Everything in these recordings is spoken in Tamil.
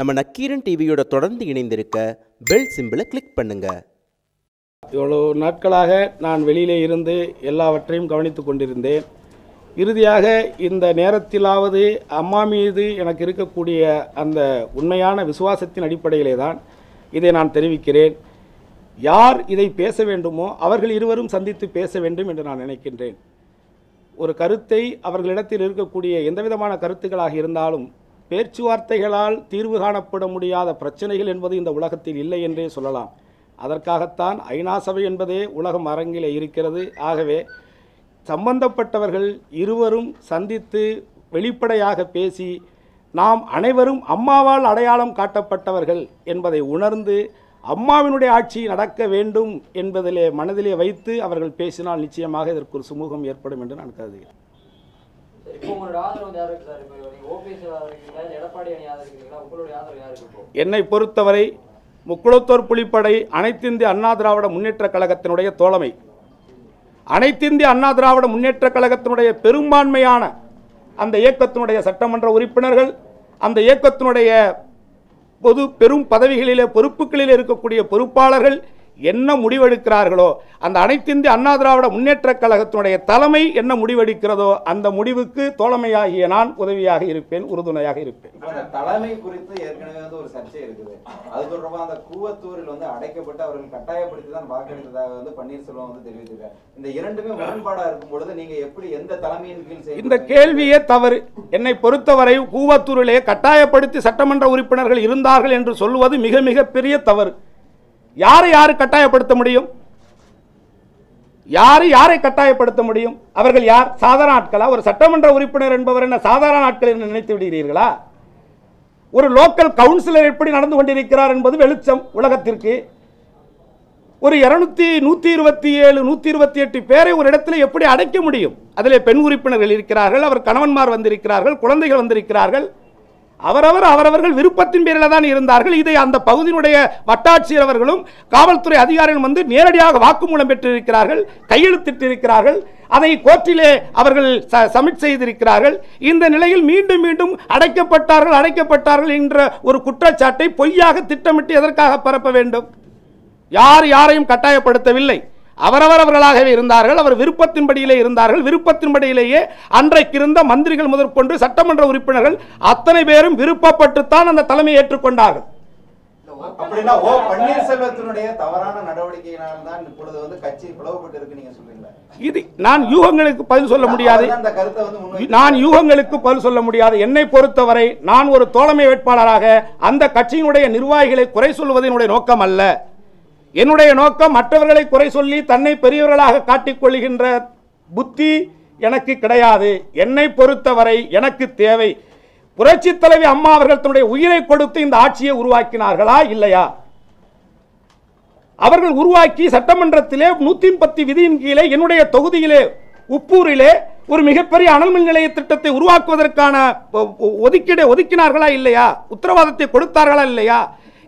நம்ம நக்கீரன் டிவியோட தொடர்ந்து இணைந்திருக்க பெல் சிம்பிளை கிளிக் பண்ணுங்க. இவ்வளோ நாட்களாக நான் வெளியிலே இருந்து எல்லாவற்றையும் கவனித்து கொண்டிருந்தேன். இறுதியாக இந்த நேரத்திலாவது அம்மா மீது எனக்கு இருக்கக்கூடிய அந்த உண்மையான விசுவாசத்தின் அடிப்படையிலே தான் இதை நான் தெரிவிக்கிறேன். யார் இதை பேச வேண்டுமோ அவர்கள் இருவரும் சந்தித்து பேச வேண்டும் என்று நான் நினைக்கின்றேன். ஒரு கருத்தை அவர்களிடத்தில் இருக்கக்கூடிய எந்தவிதமான கருத்துக்களாக இருந்தாலும் பேச்சுவார்த்தைகளால் தீர்வு காணப்பட முடியாத பிரச்சனைகள் என்பது இந்த உலகத்தில் இல்லை என்றே சொல்லலாம். அதற்காகத்தான் ஐநா சபை என்பதே உலகம் அரங்கிலே இருக்கிறது. ஆகவே சம்பந்தப்பட்டவர்கள் இருவரும் சந்தித்து வெளிப்படையாக பேசி நாம் அனைவரும் அம்மாவால் அடையாளம் காட்டப்பட்டவர்கள் என்பதை உணர்ந்து அம்மாவினுடைய ஆட்சி நடக்க வேண்டும் என்பதிலே மனதிலே வைத்து அவர்கள் பேசினால் நிச்சயமாக இதற்கு ஒரு சுமூகம் ஏற்படும் என்று நான் கருதுகிறேன். என்னை பொறுத்தவரை முக்குளத்தோர் புலிப்படை அனைத்திந்திய அண்ணா திராவிட முன்னேற்ற கழகத்தினுடைய தோழமை, அனைத்திந்திய அண்ணா திராவிட முன்னேற்ற கழகத்தினுடைய பெரும்பான்மையான அந்த இயக்கத்தினுடைய சட்டமன்ற உறுப்பினர்கள், அந்த இயக்கத்தினுடைய பொது பெரும் பதவிகளிலே பொறுப்புகளில் இருக்கக்கூடிய பொறுப்பாளர்கள் என்ன முடிவெடுக்கிறார்களோ, அந்த அனைத்திந்திய அண்ணா திராவிட முன்னேற்ற கழகத்தினுடைய தலைமை என்ன முடிவெடுக்கிறதோ அந்த முடிவுக்கு தோழமையாகிய நான் உதவியாக இருப்பேன், உறுதுணையாக இருப்பேன். தலைமை குறித்து ஏற்கனவே ஒரு சர்ச்சை இருக்குது. அது தொடர்பாக அந்த கூவத்தூரில் அடைக்கப்பட்டு அவர்கள் கட்டாயப்படுத்தி தான் வாக்களித்ததாக பன்னீர்செல்வம் தெரிவித்திருக்கார். இந்த இரண்டுமே முரண்பாடா இருக்கும் பொழுது நீங்க எப்படி எந்த தலைமையின் கீழ் இந்த கேள்வியே தவறு. என்னை பொறுத்தவரை கூவத்தூரிலே கட்டாயப்படுத்தி சட்டமன்ற உறுப்பினர்கள் இருந்தார்கள் என்று சொல்லுவது மிக மிக பெரிய தவறு. யாரை கட்டாயப்படுத்த முடியும்? யாரை கட்டாயப்படுத்த முடியும்? அவர்கள் யார்? சாதாரண ஆட்களா? ஒரு சட்டமன்ற உறுப்பினர் என்பவர் என்ன சாதாரண ஆட்கள் என்று நினைத்து விடுகிறீர்களா? ஒரு லோக்கல் கவுன்சிலர் எப்படி நடந்து கொண்டிருக்கிறார் என்பது வெளிச்சம் உலகத்திற்கு. ஒரு 127 128 பேரை ஒரு இடத்துல எப்படி அடைக்க முடியும்? அதிலே பெண் உறுப்பினர்கள் இருக்கிறார்கள், அவர் கணவன்மார் வந்திருக்கிறார்கள், குழந்தைகள் வந்திருக்கிறார்கள். அவரவர்கள் விருப்பத்தின் பேரில் தான் இருந்தார்கள். இதை அந்த பகுதியினுடைய வட்டாட்சியர் அவர்களும் காவல்துறை அதிகாரிகளும் நேரடியாக வாக்குமூலம் பெற்றிருக்கிறார்கள், கையெழுத்திட்டிருக்கிறார்கள். அதை கோர்ட்டிலே அவர்கள் சப்மிட் செய்திருக்கிறார்கள். இந்த நிலையில் மீண்டும் மீண்டும் அடைக்கப்பட்டார்கள் என்ற ஒரு குற்றச்சாட்டை பொய்யாக திட்டமிட்டு எதற்காக பரப்ப வேண்டும்? யாரையும் கட்டாயப்படுத்தவில்லை. அவரவர்களாகவே இருந்தார்கள், அவர் விருப்பத்தின்படியிலே இருந்தார்கள். விருப்பத்தின்படியிலேயே அன்றைக்கு இருந்த மந்திரிகள் முதற்கொண்டு சட்டமன்ற உறுப்பினர்கள் அத்தனை பேரும் விருப்பப்பட்டுத்தான் அந்த தலைமையை ஏற்றுக்கொண்டார்கள். அப்படின்னா பன்னீர்செல்வத்தினுடைய தவறான நடவடிக்கையினால் தான் இப்பொழுது கட்சி பிளவுபட்டு இருக்கு நீங்க சொல்றீங்களா? இது நான் யூகங்களுக்கு பதில் சொல்ல முடியாது. நான் யூகங்களுக்கு பதில் சொல்ல முடியாது. என்னை பொறுத்தவரை நான் ஒரு தோழமை வேட்பாளராக அந்த கட்சியினுடைய நிர்வாகிகளை குறை சொல்வது என்னுடைய நோக்கம் அல்ல. என்னுடைய நோக்கம் மற்றவர்களை குறை சொல்லி தன்னை பெரியவர்களாக காட்டிக்கொள்கின்ற புத்தி எனக்கு கிடையாது. என்னை பொறுத்தவரை எனக்கு தேவை புரட்சி தலைவி அம்மா அவர்கள் தன்னுடைய உயிரை கொடுத்து இந்த ஆட்சியை உருவாக்கினார்களா இல்லையா? அவர்கள் உருவாக்கி சட்டமன்றத்திலே 110 விதியின் கீழே என்னுடைய தொகுதியிலே உப்பூரிலே ஒரு மிகப்பெரிய அனல்மின் நிலைய திட்டத்தை உருவாக்குவதற்கான ஒதுக்கினார்களா இல்லையா? உத்தரவாதத்தை கொடுத்தார்களா இல்லையா?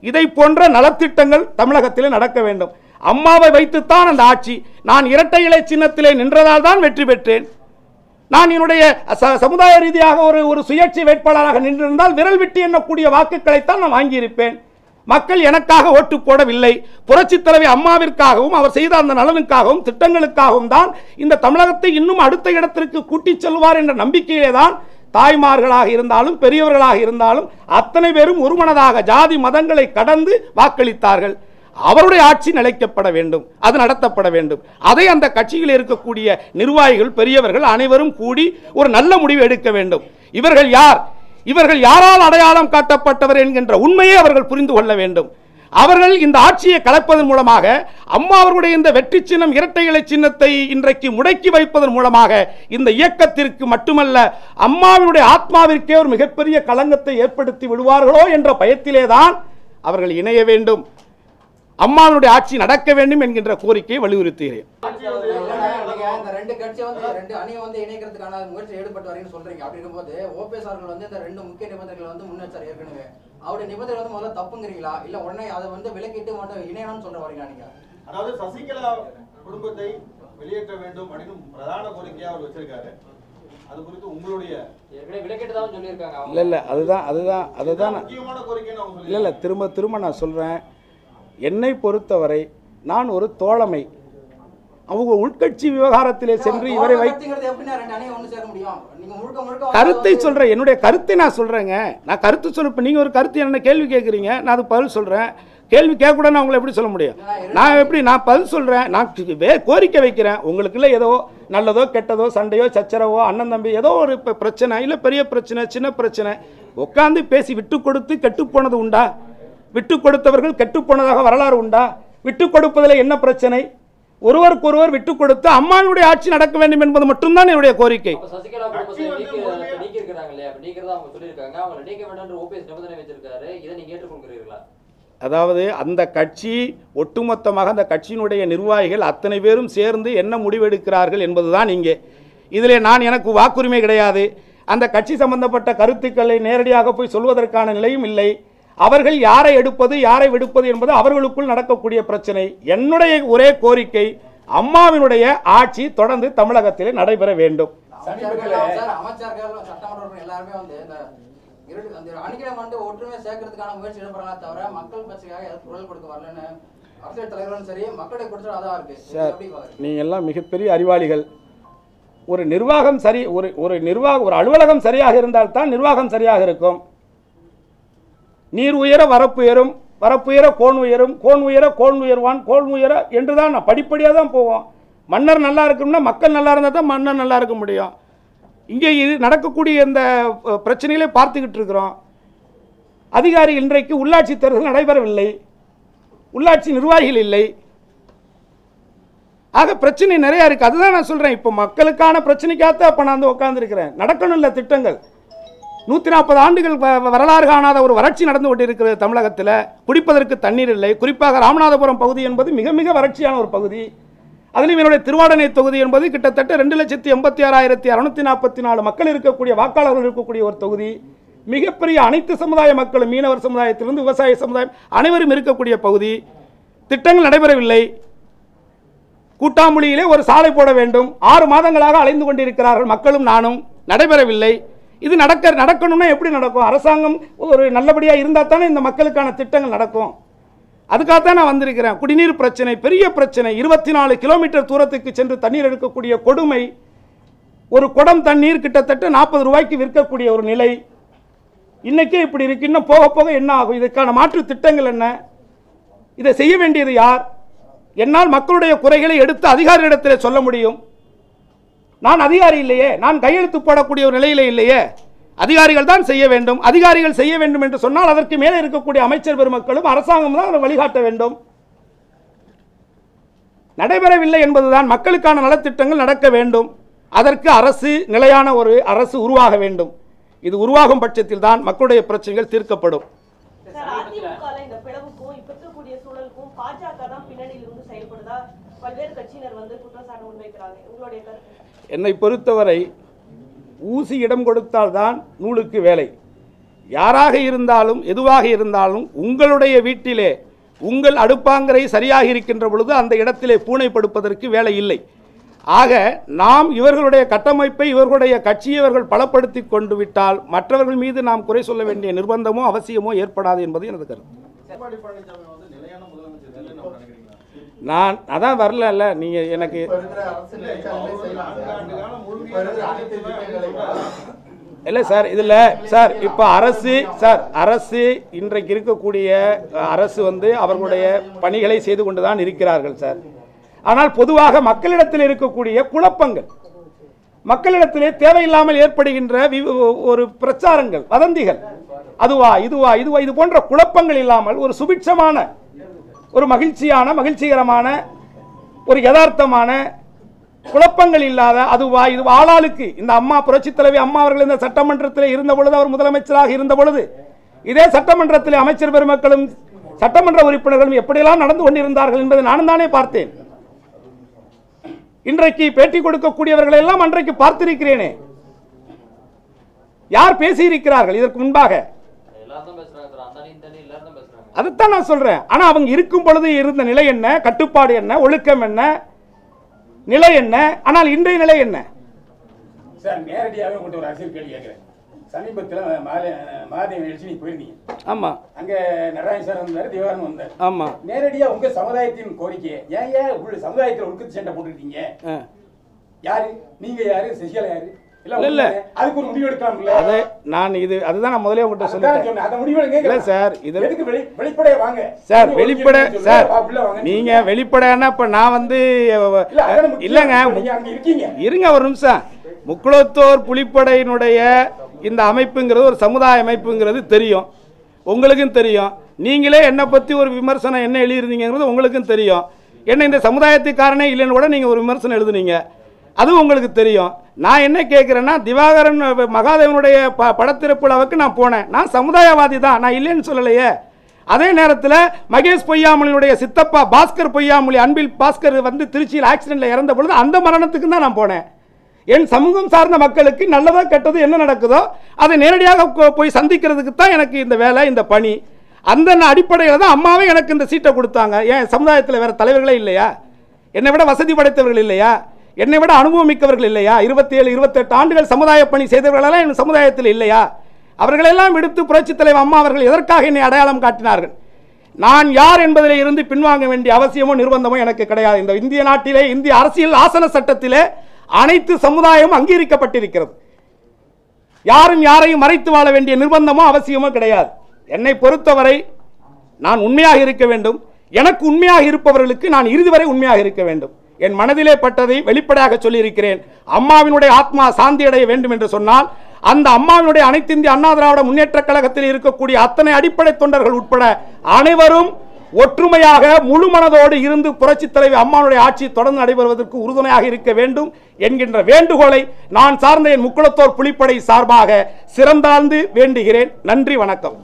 இதை போன்ற நலத்திட்டங்கள் தமிழகத்தில் நடக்க வேண்டும். அம்மாவை வைத்துத்தான் அந்த ஆட்சி. நான் இரட்டை இலை சின்னத்திலே நின்றதால் தான் வெற்றி பெற்றேன். நான் என்னுடைய சமுதாய ரீதியாக ஒரு சுயேட்சை வேட்பாளராக நின்றிருந்தால் விரல் விட்டு எண்ணக்கூடிய வாக்குகளைத்தான் நான் வாங்கியிருப்பேன். மக்கள் எனக்காக ஓட்டு போடவில்லை. புரட்சி தலைவி அம்மாவிற்காகவும் அவர் செய்த அந்த நலனுக்காகவும் திட்டங்களுக்காகவும் தான் இந்த தமிழகத்தை இன்னும் அடுத்த இடத்திற்கு கூட்டிச் செல்வார் என்ற நம்பிக்கையிலே தான் தாய்மார்களாக இருந்தாலும் பெரியவர்களாக இருந்தாலும் அத்தனை பேரும் ஒருமனதாக ஜாதி மதங்களை கடந்து வாக்களித்தார்கள். அவருடைய ஆட்சி நிலைக்கப்பட வேண்டும், அது நடத்தப்பட வேண்டும். அதை அந்த கட்சியில் இருக்கக்கூடிய நிர்வாகிகள் பெரியவர்கள் அனைவரும் கூடி ஒரு நல்ல முடிவு எடுக்க வேண்டும். இவர்கள் யார்? இவர்கள் யாரால் அடையாளம் காட்டப்பட்டவர் என்கின்ற உண்மையை அவர்கள் புரிந்து கொள்ள வேண்டும். அவர்கள் இந்த ஆட்சியை கலைப்பதன் மூலமாக அம்மா அவர்களுடைய இந்த வெற்றி சின்னம் இரட்டை இலை சின்னத்தை இன்றைக்கு முடக்கி வைப்பதன் மூலமாக இந்த இயக்கத்திற்கு மட்டுமல்ல அம்மாவினுடைய ஆத்மாவிற்கே ஒரு மிகப்பெரிய களங்கத்தை ஏற்படுத்தி விடுவார்களோ என்ற பயத்திலேதான் அவர்கள் இணைய வேண்டும். அம்மாவினுடைய ஆட்சி நடக்க வேண்டும் என்கின்ற கோரிக்கையை வலியுறுத்துகிறேன். ரெண்டு கட்சி ரெண்டு அணி இணைக்கிறதுக்கான முயற்சி ஈடுபட்டு வரீங்கன்னு சொல்றீங்க. அப்படி இருக்கும்போது ஓபிஎஸ் அவர்கள் இந்த ரெண்டு முக்கிய நிபந்தனைகள் முன்னெச்சார் ஏற்கனவே அவருடைய நிபந்தனை முதல்ல தப்புங்கிறீங்களா இல்ல உடனே அதை விலக்கிட்டு மட்டும் இணையணும்னு சொல்ற வரீங்களா நீங்க? அதாவது சசிகலா குடும்பத்தை வெளியேற்ற வேண்டும் அப்படின்னு பிரதான கோரிக்கையா அவர் வச்சிருக்காரு. அது குறித்து உங்களுடைய இல்லை அதுதான் முக்கியமான கோரிக்கைன்னு அவங்க இல்லை திரும்ப நான் சொல்கிறேன். என்னை பொறுத்தவரை நான் ஒரு தோழமை. அவங்க உள்கட்சி விவகாரத்திலே சென்று இவரை கருத்தை சொல்கிறேன், என்னுடைய கருத்தை நான் சொல்கிறேங்க. நான் கருத்து சொல்ல, இப்போ நீங்கள் ஒரு கருத்து என்ன கேள்வி கேட்குறீங்க, நான் அது பதில் சொல்கிறேன். கேள்வி கேட்கக்கூடாது நான் உங்களை எப்படி சொல்ல முடியும்? நான் பதில் சொல்கிறேன், நான் கோரிக்கை வைக்கிறேன். உங்களுக்குள்ள ஏதோ நல்லதோ கெட்டதோ சண்டையோ சச்சரவோ அண்ணன் தம்பி ஏதோ ஒரு பிரச்சனை, இல்லை பெரிய பிரச்சனை சின்ன பிரச்சனை, உட்காந்து பேசி விட்டு கொடுத்து கெட்டுப்போனது உண்டா? விட்டு கொடுத்தவர்கள் கெட்டுப்போனதாக வரலாறு உண்டா? விட்டு கொடுப்பதில் என்ன பிரச்சனை? ஒருவருக்கொருவர் விட்டு கொடுத்து அம்மாவுடைய ஆட்சி நடக்க வேண்டும் என்பது மட்டும்தான் என்னுடைய கோரிக்கை. அதாவது அந்த கட்சி ஒட்டுமொத்தமாக அந்த கட்சியினுடைய நிர்வாகிகள் அத்தனை பேரும் சேர்ந்து என்ன முடிவெடுக்கிறார்கள் என்பதுதான் இங்கே. இதிலே எனக்கு வாக்குரிமை கிடையாது. அந்த கட்சி சம்பந்தப்பட்ட கருத்துக்களை நேரடியாக போய் சொல்வதற்கான நிலையும் இல்லை. அவர்கள் யாரை எடுப்பது யாரை விடுப்பது என்பது அவர்களுக்குள் நடக்கக்கூடிய பிரச்சனை. என்னுடைய ஒரே கோரிக்கை, அம்மாவினுடைய ஆட்சி தொடர்ந்து தமிழகத்திலே நடைபெற வேண்டும். நீங்க எல்லாம் மிகப்பெரிய அறிவாளிகள். ஒரு நிர்வாகம் சரி, ஒரு அலுவலகம் சரியாக இருந்தால்தான் நிர்வாகம் சரியாக இருக்கும். நீர் உயர வரப்பு உயரும், வரப்புயர கோன் உயரும், கோன் உயர கோன் உயர்வான், கோன் உயர என்றுதான் படிப்படியாக தான் போவோம். மன்னர் நல்லா இருக்கணும்னா மக்கள் நல்லா இருந்தால் தான் மன்னர் நல்லா இருக்க முடியும். இங்கே இது நடக்கக்கூடிய இந்த பிரச்சனைகளை பார்த்துக்கிட்டு இருக்கிறோம். அதிகாரி இன்றைக்கு உள்ளாட்சி தேர்தல் நடைபெறவில்லை, உள்ளாட்சி நிர்வாகிகள் இல்லை. ஆக பிரச்சனை நிறையா இருக்குது. அதுதான் நான் சொல்கிறேன், இப்போ மக்களுக்கான பிரச்சனைக்காகத்தான் இப்போ நான் வந்து உட்காந்துருக்கிறேன். நடக்கணும் இல்லை திட்டங்கள். 140 ஆண்டுகள் வரலாறு காணாத ஒரு வறட்சி நடந்து கொண்டிருக்கிறது தமிழகத்தில். குடிப்பதற்கு தண்ணீர் இல்லை. குறிப்பாக ராமநாதபுரம் பகுதி என்பது மிக மிக வறட்சியான ஒரு பகுதி. அதிலும் என்னுடைய திருவாடனை தொகுதி என்பது கிட்டத்தட்ட 2,86,644 மக்கள் இருக்கக்கூடிய, வாக்காளர்கள் இருக்கக்கூடிய ஒரு தொகுதி. மிகப்பெரிய அனைத்து சமுதாய மக்களும், மீனவர் சமுதாயத்திலிருந்து விவசாய சமுதாயம் அனைவரும் இருக்கக்கூடிய பகுதி. திட்டங்கள் நடைபெறவில்லை. கூட்டாமொழியிலே ஒரு சாலை போட வேண்டும், 6 மாதங்களாக அலைந்து கொண்டிருக்கிறார்கள் மக்களும் நானும், நடைபெறவில்லை. இது நடக்கணும்னா எப்படி நடக்கும்? அரசாங்கம் ஒரு நல்லபடியாக இருந்தால் தானே இந்த மக்களுக்கான திட்டங்கள் நடக்கும். அதுக்காகத்தான் நான் வந்திருக்கிறேன். குடிநீர் பிரச்சனை பெரிய பிரச்சனை. 24 கிலோமீட்டர் தூரத்துக்கு சென்று தண்ணீர் எடுக்கக்கூடிய கொடுமை. ஒரு குடம் தண்ணீர் கிட்டத்தட்ட 40 ரூபாய்க்கு விற்கக்கூடிய ஒரு நிலை இன்னைக்கே இப்படி இருக்கு. இன்னும் போக போக என்ன ஆகும்? இதுக்கான மாற்று திட்டங்கள் என்ன? இதை செய்ய வேண்டியது யார்? என்னால் மக்களுடைய குறைகளை எடுத்து அதிகாரிகளிடத்தில் சொல்ல முடியும். நான் அதிகாரி இல்லையே, நான் கையெழுத்து போடக்கூடிய ஒரு நிலையிலே இல்லையே. அதிகாரிகள் தான் செய்ய வேண்டும். அதிகாரிகள் செய்ய வேண்டும் என்று சொன்னால் அதற்கு மேலே இருக்கக்கூடிய அமைச்சர் பெருமக்களும் அரசாங்கம் தான் வழிகாட்ட வேண்டும். நடைபெறவில்லை என்பதுதான். மக்களுக்கான நலத்திட்டங்கள் நடக்க வேண்டும். அதற்கு அரசு, நிலையான ஒரு அரசு உருவாக வேண்டும். இது உருவாகும் பட்சத்தில் தான் மக்களுடைய பிரச்சனைகள் தீர்க்கப்படும். என்னை பொறுத்தவரை ஊசி இடம் கொடுத்தால்தான் நூலுக்கு வேலை. யாராக இருந்தாலும் எதுவாக இருந்தாலும் உங்களுடைய வீட்டிலே உங்கள் அடுப்பாங்கரை சரியாக இருக்கின்ற பொழுது அந்த இடத்திலே பூனை படுப்பதற்கு வேலை இல்லை. ஆக நாம் இவர்களுடைய கட்டமைப்பை, இவர்களுடைய கட்சியை இவர்கள் பலப்படுத்தி கொண்டு விட்டால் மற்றவர்கள் மீது நாம் குறை சொல்ல வேண்டிய நிர்பந்தமோ அவசியமோ ஏற்படாது என்பது எனது கருத்து. நான் அதான் வரல. நீங்க எனக்கு இல்லை சார், இதில் சார் இப்போ அரசு இன்றைக்கு இருக்கக்கூடிய அரசு வந்து அவர்களுடைய பணிகளை செய்து கொண்டு தான் இருக்கிறார்கள் சார். ஆனால் பொதுவாக மக்களிடத்தில் இருக்கக்கூடிய குழப்பங்கள், மக்களிடத்திலே தேவையில்லாமல் ஏற்படுகின்ற ஒரு பிரச்சாரங்கள், வதந்திகள், அதுவா இதுவா இது போன்ற குழப்பங்கள் இல்லாமல் ஒரு சுபிட்சமான, ஒரு மகிழ்ச்சிகரமான, ஒரு யதார்த்தமான, குழப்பங்கள் இல்லாத, அதுவா இது ஆளாளுக்கு இந்த அம்மா புரட்சித் தலைவி அம்மா அவர்கள் இந்த சட்டமன்றத்தில் இருந்த பொழுது, அவர் முதலமைச்சராக இருந்த பொழுது இதே சட்டமன்றத்தில் அமைச்சர் பெருமக்களும் சட்டமன்ற உறுப்பினர்களும் எப்படியெல்லாம் நடந்து கொண்டிருந்தார்கள் என்பதை நானும் தானே பார்த்தேன். இன்றைக்கு பேட்டி கொடுக்கக்கூடியவர்கள் எல்லாம் அன்றைக்கு பார்த்திருக்கிறேனே. யார் பேசியிருக்கிறார்கள் இதற்கு முன்பாக? அதுதான் நான் சொல்றேன். ஆனா அவங்க இருக்கும் பொழுது இருந்த நிலை என்ன, கட்டுப்பாடு என்ன, ஒழுக்கம் என்ன, நிலை என்ன? ஆனால் இன்றைய நிலை என்ன? சார் நேரடியாகவே உங்கள்கிட்ட ஒரு அரசியல் கேள்வி கேட்குறேன். சமீபத்தில் மாதேவி நிகழ்ச்சி நீ போயிருந்தீங்க. ஆமாம். அங்கே நடராஜன் சார் வந்தார், திவாகரன் வந்தார். ஆமாம். நேரடியாக உங்கள் சமுதாயத்தின் கோரிக்கையை ஏன் உள்ள சமுதாயத்தில் ஒழுக்கத்து சண்டை போட்டுருக்கீங்க? யாரு நீங்க, யாரு சசிகலா, யாரு? இல்ல அதுக்கு ஒரு முடிவு எடுக்கலாம்ல. அது நான் அதுதான் நான் முதலே உங்கள்கிட்ட சொல்லிட்டேன். அத முடிவு எடுங்க. இல்ல சார், இது எதுக்கு வெளிப்படையா வாங்க சார், வெளிப்படை சார், நீங்க வெளிப்படையானா இப்ப நான் வந்து இல்லங்க இருங்க ஒரு நிமிஷம். முக்குளத்தோர் புலிப்படையினுடைய இந்த அமைப்புங்கிறது ஒரு சமுதாய அமைப்புங்கிறது தெரியும், உங்களுக்கும் தெரியும். நீங்களே என்னை பத்தி ஒரு விமர்சனம் என்ன எழுதிருந்தீங்கிறது உங்களுக்கும் தெரியும். என்ன இந்த சமுதாயத்துக்காரனே இல்லைன்னு கூட நீங்க ஒரு விமர்சனம் எழுதுனீங்க, அதுவும் உங்களுக்கு தெரியும். நான் என்ன கேட்குறேன்னா, திவாகரன் மகாதேவனுடைய படத்திறப்பு விழாவுக்கு நான் போனேன். நான் சமுதாயவாதி தான், நான் இல்லைன்னு சொல்லலையே. அதே நேரத்தில் மகேஷ் பொய்யாமொழியுடைய சித்தப்பா பாஸ்கர் பொய்யாமொழி, அன்பில் பாஸ்கர் வந்து திருச்சியில் ஆக்சிடென்ட்ல இறந்த பொழுது அந்த மரணத்துக்கு தான் நான் போனேன். என் சமூகம் சார்ந்த மக்களுக்கு நல்லதோ கெட்டதோ என்ன நடக்குதோ அதை நேரடியாக போய் சந்திக்கிறதுக்கு தான் எனக்கு இந்த வேலை, இந்த பணி. அந்த அடிப்படையில் தான் அம்மாவே எனக்கு இந்த சீட்டை கொடுத்தாங்க. ஏன் சமுதாயத்தில் வேற தலைவர்களே இல்லையா? என்னை விட வசதி படைத்தவர்கள் இல்லையா? என்னை விட அனுபவம் மிக்கவர்கள் இல்லையா? 27-28 ஆண்டுகள் சமுதாய பணி செய்தவர்களெல்லாம் என் சமுதாயத்தில் இல்லையா? அவர்களெல்லாம் விடுத்து புரட்சித் தலைவர் அம்மா அவர்கள் எதற்காக என்னை அடையாளம் காட்டினார்கள்? நான் யார் என்பதிலே இருந்து பின்வாங்க வேண்டிய அவசியமோ நிர்பந்தமோ எனக்கு கிடையாது. இந்த இந்திய நாட்டிலே, இந்திய அரசியல் ஆசன சட்டத்திலே அனைத்து சமுதாயமும் அங்கீகரிக்கப்பட்டிருக்கிறது. யாரும் யாரையும் மறைத்து வாழ வேண்டிய நிர்பந்தமோ அவசியமோ கிடையாது. என்னை பொறுத்தவரை நான் உண்மையாக இருக்க வேண்டும். எனக்கு உண்மையாக இருப்பவர்களுக்கு நான் இறுதி வரை உண்மையாக இருக்க வேண்டும். என் மனதிலே பட்டதை வெளிப்படையாக சொல்லியிருக்கிறேன். அம்மாவினுடைய ஆத்மா சாந்தி அடைய வேண்டும் என்று சொன்னால் அந்த அம்மாவினுடைய அனைத்து இந்திய அண்ணா திராவிட முன்னேற்ற கழகத்தில் இருக்கக்கூடிய அத்தனை அடிப்படை தொண்டர்கள் உட்பட அனைவரும் ஒற்றுமையாக முழு மனதோடு இருந்து புரட்சித் தலைவர் அம்மாவுடைய ஆட்சி தொடர்ந்து நடைபெறுவதற்கு உறுதுணையாக இருக்க வேண்டும் என்கின்ற வேண்டுகோளை நான் சார்ந்த என் முக்குளத்தோர் புலிப்படை சார்பாக சிறந்தாழ்ந்து வேண்டுகிறேன். நன்றி, வணக்கம்.